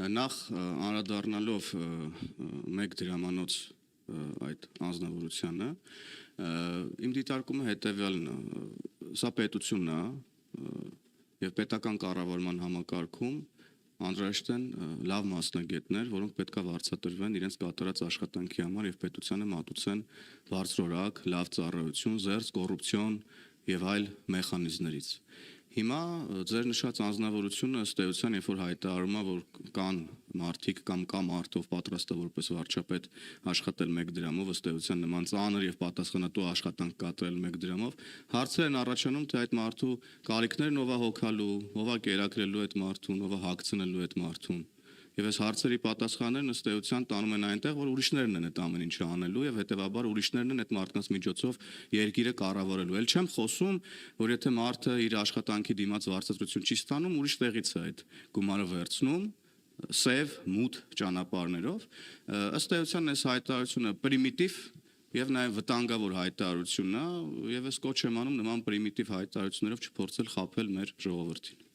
Նախ անդրադառնալով մեկ դրամանոց այդ անձնավորությանը, իմ դիտարկումը հետևյալն է, սա պետությունն է եւ պետական կառավարման համակարգում անհրաժեշտ են լավ մասնագետներ, որոնք պետք է վարձատրվեն իրենց կատարած աշխատանքի համար եւ պետությանը մատուցեն բարձրորակ, լավ ծառայություն, զերծ կոռուպցիոն եւ այլ մեխանիզմներից։ Հիմա ձեր նշած անձնավորությունը ըստ էության, երբ որ հայտարարում է, որ կան մարդիկ կամ կա մարդ, ով պատրաստ է որպես վարչապետ աշխատել մեկ դրամով, ըստ էության նման ծանր եւ պատասխանատու աշխատանք կատարել մեկ դրամով, հարցեր են առաջանում, թե այդ մարդու կարիքներն ով է հոգալու, ով է կերակրելու այդ մարդուն, ով է հագցնելու այդ մարդուն։ Եվ այս հարցերի պատասխաններն ըստ էության տանում են այնտեղ, որ ուրիշներն են այդ ամեն ինչը անելու եւ հետեւաբար ուրիշներն են այդ մարդկանց միջոցով երկիրը կառավարելու։ Էլ չեմ խոսում, որ եթե մարդը իր աշխատանքի դիմաց վարձատրություն չի ստանում, ուրիշ տեղից է այդ գումարը վերցնում, սև, մութ ճանապարհներով, ըստ էության այս հայտարարությունը պրիմիտիվ եւ նաեւ վտանգավոր հայտարարություն է եւ ես կոչ եմ անում նման պրիմիտիվ հայտարարություններով չփորձել խաբել մեր ժողովրդին։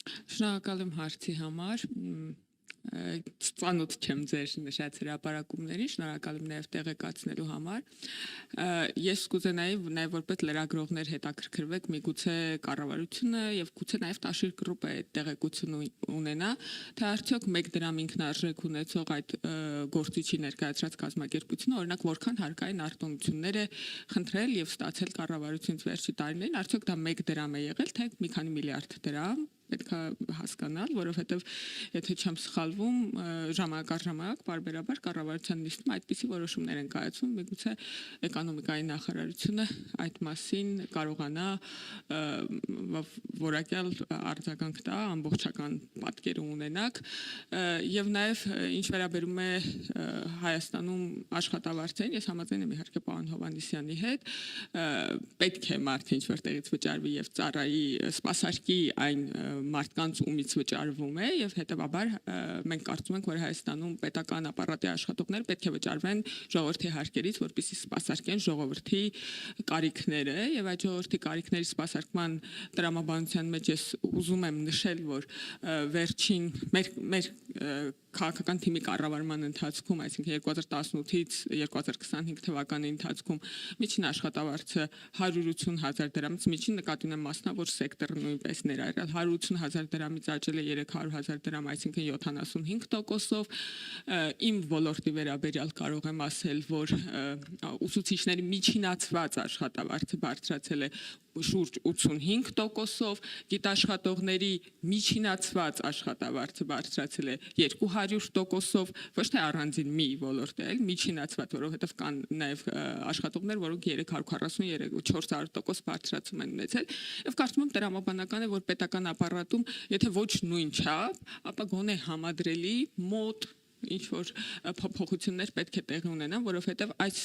Շնորհակալ եմ հարցի համար, ծանոթ չեմ ձեր նշած հրապարակումներին, շնորհակալ եմ նաև տեղեկացնելու համար։ Ես կուզենայի նաև որպես լրագրողներ հետաքրքրվեք միգուցե կառավարությունը եւ գուցե նաև Տաշիր գրուպը այդ տեղեկությունը ունենա, թե արդյոք մեկ դրամ ինքնարժեք ունեցող այդ գործիչի ներկայացրած կազմակերպությունը, օրինակ, որքան հարկային արտոնություններ է խնդրել եւ ստացել կառավարությունից վերջի տարիներին, արդյոք դա մեկ դրամ է եղել, թե մի քանի միլիարդ դրամ։ Պետք է հասկանալ, որովհետև եթե չեմ սխալվում, ժամանակ բարբերաբար կառավարության նիստում այդպիսի որոշումներ են կայացվում, միգուցե էկոնոմիկայի նախարարությունը այդ մասին կարողանա որակյալ արձագանք տա, ամբողջական պատկեր ունենաք, եւ նաեւ ինչ վերաբերում է Հայաստանում աշխատավարձերին, ես համաձայն եմ իհարկե պարոն Հովհաննիսյանի հետ, պետք է մարդը ինչ-որ տեղից վճարվի եւ ծառայի սպասարկի այն մարդկանց ումից վճարվում է եւ հետեւաբար մենք կարծում ենք, որ Հայաստանում պետական ապարատի աշխատողներ պետք է վճարվեն ժողովրդի հարկերից, որպեսզի սպասարկեն ժողովրդի կարիքները եւ այդ ժողովրդի կարիքների սպասարկման տրամաբանության մեջ ես ուզում եմ նշել, որ վերջին մեր քաղաքական թիմի կառավարման ընթացքում, այսինքն 2018-ից 2025 թվականի ընթացքում միջին աշխատավարձը 180,000 դրամից միջին նկատի ունեմ մասնավոր սեկտորը նույնպես ներառյալ 180,000 դրամից աճել է 300,000 դրամ, այսինքն 75%-ով։ Իմ ոլորտի վերաբերյալ կարող եմ ասել, որ ուսուցիչների միջինացված աշխատավարձը բարձրացել է շուրջ 85%-ով, գիտաշխատողների միջինացված աշխատավարձը բարձրացել է 200%-ով, ոչ թե առանձին մի ոլորտ է, միջինացված, որովհետև կան նաև աշխատողներ, որոնք 343-400% բարձրացում են ունեցել, եւ կարծում եմ տրամաբանական է, որ պետական ապարատում, եթե ոչ նույն չափ, ապա գոնե համադրելի մոտ ինչ-որ փոփոխություններ պետք է տեղի ունենան, որովհետև այս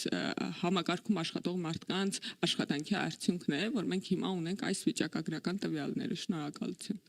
համակարգում աշխատող մարդկանց աշխատանքի արդյունքն է, որ մենք հիմա ունենք այս վիճակագրական տվյալները։ Շնորհակալություն։